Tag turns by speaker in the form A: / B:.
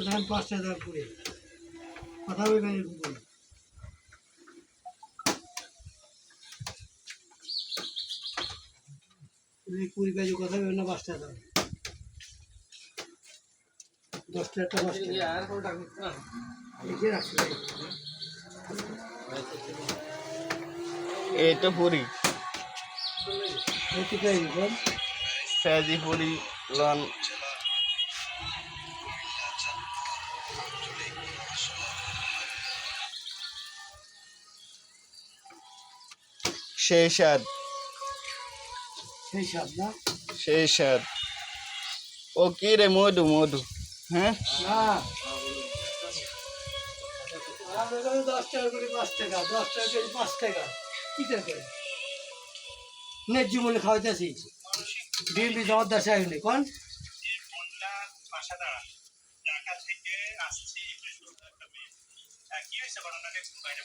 A: ধান 5 টাকা করে কথা বলবেন কুড়ি কেজি কথা বলবেন না 5 টাকা 10 টাকা 5 টাকা আর কোন টাকা না এই রাখছি
B: এই তো পুরি
A: এই তো কাই বল
B: সাজি পুরি লন সেই স্বাদ
A: না
B: সেই স্বাদ ও কি রে মধু মধু হ্যাঁ
A: না আমরা 10 টাকা করে 5 টাকা 10 টাকা করে 5 টাকা কি টাকা ন্যায্য মূল্যে খাওয়াইতেছি বিএনপি জবাবদার সাহেব কোন ঢাকা থেকে আসছি কি হয়েছে ঘটনাটা একটু বাইরে